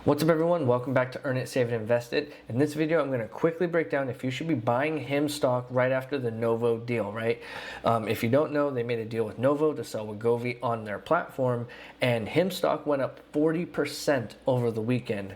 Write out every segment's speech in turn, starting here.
What's up everyone, welcome back to Earn It, Save It, Invest It. In this video, I'm going to quickly break down if you should be buying Hims stock right after the Novo deal, right? If you don't know, they made a deal with Novo to sell Wegovy on their platform, and Hims stock went up 40% over the weekend.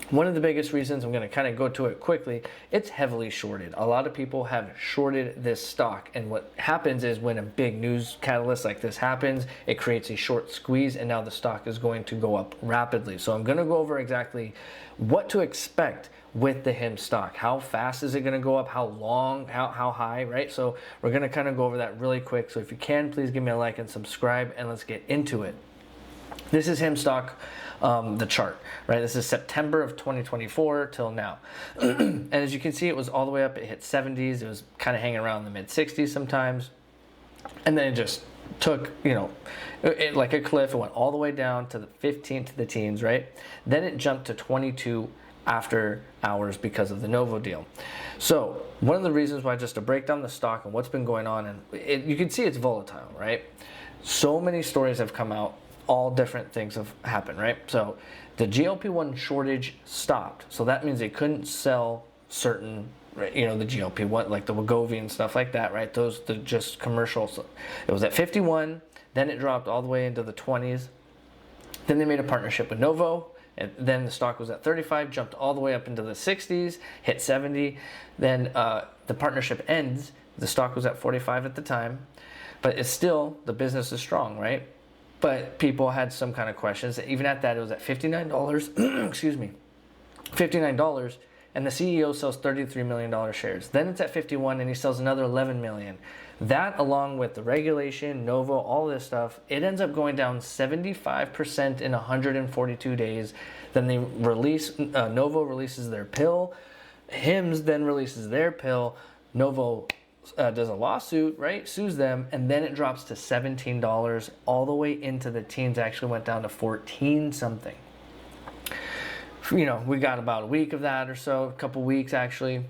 One of the biggest reasons, I'm going to kind of go to it quickly, it's heavily shorted. A lot of people have shorted this stock, and what happens is when a big news catalyst like this happens, it creates a short squeeze, and now the stock is going to go up rapidly. So I'm going to go over exactly what to expect with the Hims stock. How fast is it going to go up? How long? How high, right? So we're going to kind of go over that really quick. So if you can, please give me a like and subscribe, and let's get into it. This is Hims stock, the chart, right? This is September of 2024 till now. And as you can see, it was all the way up. It hit 70s. It was kind of hanging around the mid 60s sometimes. And then it just took, it like a cliff. It went all the way down to the 15 to the teens, right? Then it jumped to 22 after hours because of the Novo deal. So one of the reasons why, just to break down the stock and what's been going on, and you can see it's volatile, right? So many stories have come out. All different things have happened, right? So the GLP-1 shortage stopped. So that means they couldn't sell certain, right, the GLP-1, like the Wegovy and stuff like that, right? Those, the just commercials. It was at 51, then it dropped all the way into the 20s. Then they made a partnership with Novo, and then the stock was at 35, jumped all the way up into the 60s, hit 70. Then the partnership ends. The stock was at 45 at the time, but it's still, the business is strong, right? But people had some kind of questions. Even at that, it was at $59, excuse me, $59, and the CEO sells $33 million shares. Then it's at 51, and he sells another 11 million. That, along with the regulation, Novo, all this stuff, it ends up going down 75% in 142 days. Then they release, Novo releases their pill. Hims then releases their pill. Novo does a lawsuit, right? Sues them, and then it drops to $17 all the way into the teens. Actually went down to 14 something. We got about a week of that or so, a couple weeks actually.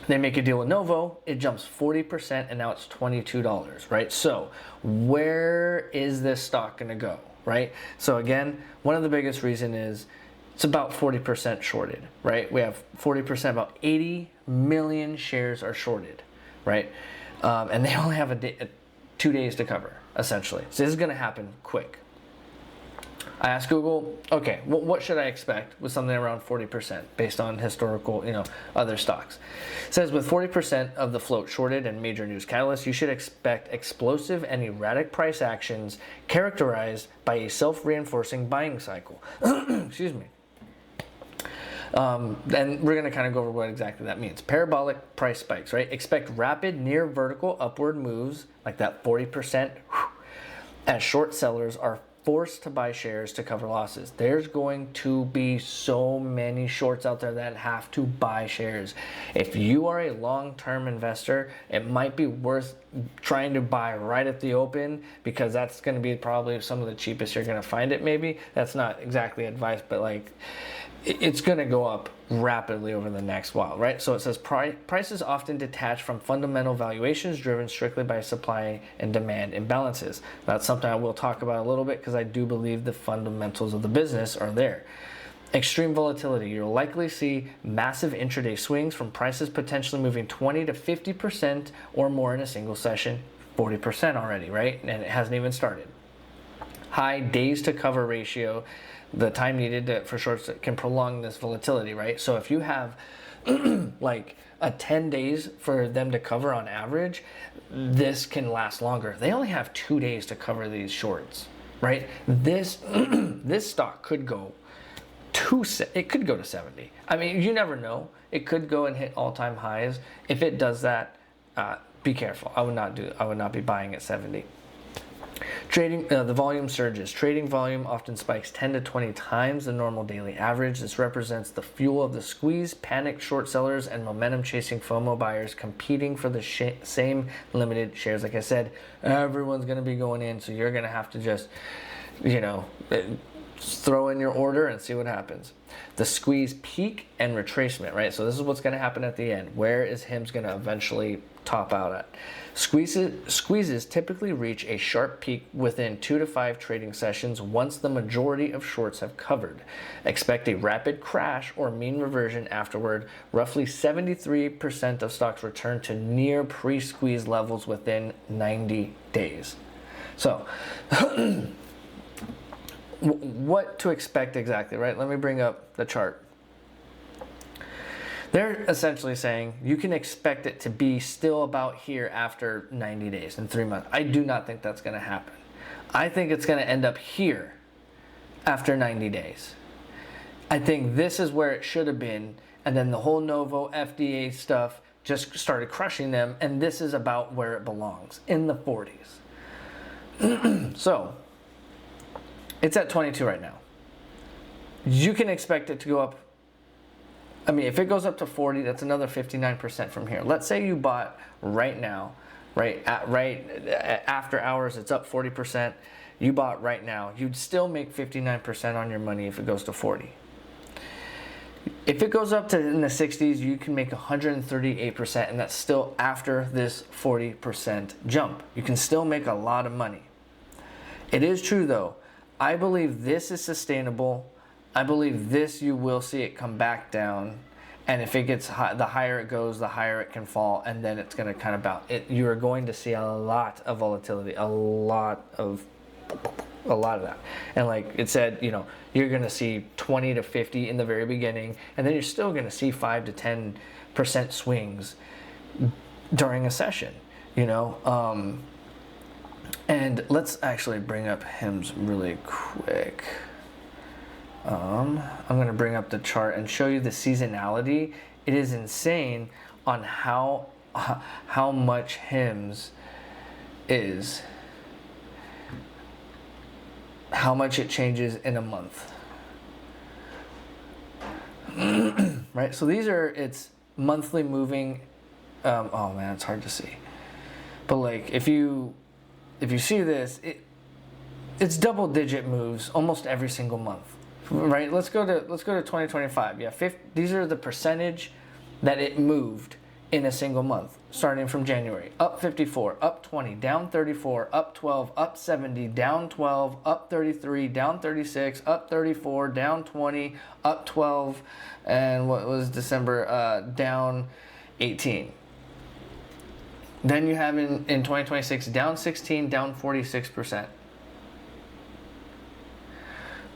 They make a deal with Novo, it jumps 40%, and now it's $22, right? So where is this stock gonna go, right? So again, one of the biggest reason is it's about 40% shorted, right? We have 40%, about 80 million shares are shorted, right? And they only have 2 days to cover, essentially. So this is going to happen quick. I asked Google, okay, what should I expect with something around 40% based on historical, other stocks? It says with 40% of the float shorted and major news catalysts, you should expect explosive and erratic price actions characterized by a self-reinforcing buying cycle. Excuse me. And we're going to kind of go over what exactly that means. Parabolic price spikes, right? Expect rapid near vertical upward moves like that 40% as short sellers are forced to buy shares to cover losses. There's going to be so many shorts out there that have to buy shares. If you are a long-term investor, it might be worth trying to buy right at the open, because that's going to be probably some of the cheapest you're going to find it. Maybe that's not exactly advice, but like it's going to go up rapidly over the next while, right? So it says prices often detach from fundamental valuations driven strictly by supply and demand imbalances. That's something I will talk about a little bit, because I do believe the fundamentals of the business are there. Extreme volatility. You'll likely see massive intraday swings from prices potentially moving 20 to 50% or more in a single session. 40% already, right? And it hasn't even started. High days to cover ratio. The time needed for shorts can prolong this volatility, right? So if you have like 10 days for them to cover on average, this can last longer. They only have 2 days to cover these shorts, right? This this stock could go to 70. I mean, you never know. It could go and hit all-time highs. If it does that, be careful. I would not be buying at 70. Trading, the volume surges. Trading volume often spikes 10 to 20 times the normal daily average. This represents the fuel of the squeeze, panicked short sellers, and momentum-chasing FOMO buyers competing for the same limited shares. Like I said, everyone's going to be going in, so you're going to have to just, throw in your order and see what happens. The squeeze peak and retracement, right? So this is what's going to happen at the end. Where is Hims going to eventually top out at? Squeezes typically reach a sharp peak within 2 to 5 trading sessions once the majority of shorts have covered. Expect a rapid crash or mean reversion afterward. Roughly 73% of stocks return to near pre-squeeze levels within 90 days. So what to expect exactly, right? Let me bring up the chart. They're essentially saying you can expect it to be still about here after 90 days and 3 months. I do not think that's going to happen. I think it's going to end up here after 90 days. I think this is where it should have been, and then the whole Novo FDA stuff just started crushing them, and this is about where it belongs, in the 40s. So it's at 22 right now. You can expect it to go up. I mean, if it goes up to 40, that's another 59% from here. Let's say you bought right now, right after hours, it's up 40%. You bought right now, you'd still make 59% on your money if it goes to 40. If it goes up to in the 60s, you can make 138%, and that's still after this 40% jump. You can still make a lot of money. It is true though. I believe this is sustainable. I believe this, you will see it come back down, and if it gets high, the higher it goes, the higher it can fall, and then it's going to kind of bounce. You are going to see a lot of volatility, a lot of that. And like it said, you know, you're going to see 20 to 50 in the very beginning, and then you're still going to see 5 to 10% swings during a session, you know. And let's actually bring up Hims really quick. I'm going to bring up the chart and show you the seasonality. It is insane on how much Hims is, how much it changes in a month. Right? So these are its monthly moving. Oh man, it's hard to see. But like if you see this, it's double digit moves almost every single month. Right, let's go to 2025. Yeah, these are the percentage that it moved in a single month, starting from January. Up 54, up 20, down 34, up 12, up 70, down 12, up 33, down 36, up 34, down 20, up 12, and what was December? Down 18. Then you have in 2026 down 16, down 46%.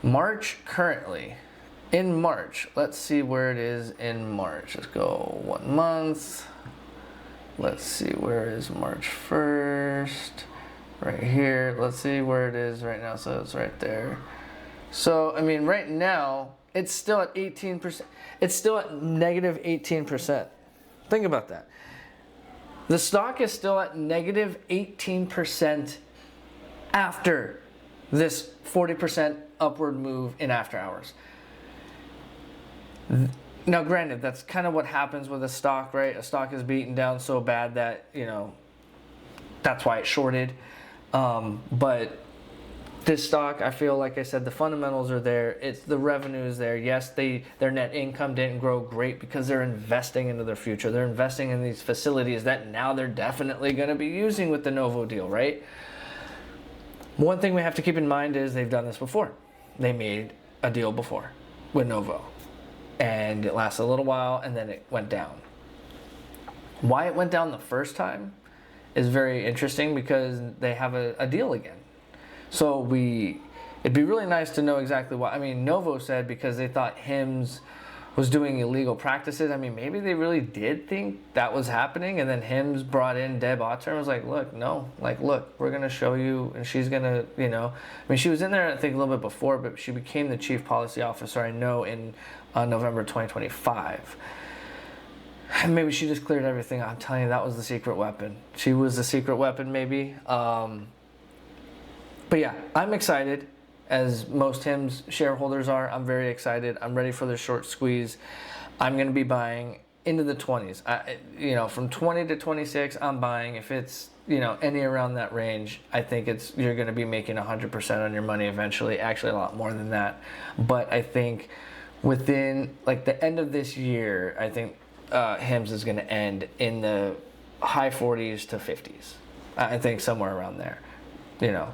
March currently, in March, let's see where it is in March. Let's go 1 month. Let's see, where is March 1st? Right here. Let's see where it is right now. So it's right there. So, I mean, right now, it's still at 18%. It's still at negative 18%. Think about that. The stock is still at negative 18% after this 40% upward move in after hours. Now, granted, that's kind of what happens with a stock, right? A stock is beaten down so bad that, you know, that's why it's shorted. But this stock, I feel like I said, the fundamentals are there. It's the revenue is there. Yes, their net income didn't grow great because they're investing into their future. They're investing in these facilities that now they're definitely going to be using with the Novo deal, right? One thing we have to keep in mind is they've done this before. They made a deal before with Novo, and it lasted a little while, and then it went down. Why it went down the first time is very interesting, because they have a deal again. So it'd be really nice to know exactly why. I mean, Novo said because they thought Hims was doing illegal practices. I mean, maybe they really did think that was happening, and then Hims brought in Deb Otter and was like, look, no, like, look, we're going to show you, and she's going to, you know, I mean, she was in there, I think, a little bit before, but she became the chief policy officer, I know, in November 2025. And maybe she just cleared everything. I'm telling you, that was the secret weapon. She was the secret weapon, maybe. But yeah, I'm excited. As most Hims shareholders are, I'm very excited. I'm ready for the short squeeze. I'm going to be buying into the 20s. You know, from 20 to 26, I'm buying. If it's you know, any around that range, I think you're going to be making 100% on your money eventually. Actually, a lot more than that. But I think within like the end of this year, I think Hims is going to end in the high 40s to 50s. I think somewhere around there, you know.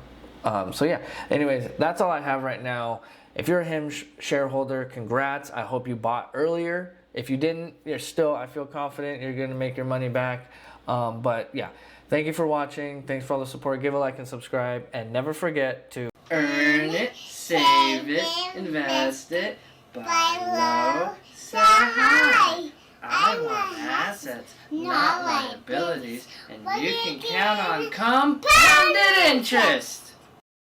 So yeah. Anyways, that's all I have right now. If you're a Hims shareholder, congrats. I hope you bought earlier. If you didn't, I feel confident you're going to make your money back. But yeah. Thank you for watching. Thanks for all the support. Give a like and subscribe. And never forget to earn it, save it, invest it, buy low, sell high. I want assets, not liabilities. And you can count on compounded interest.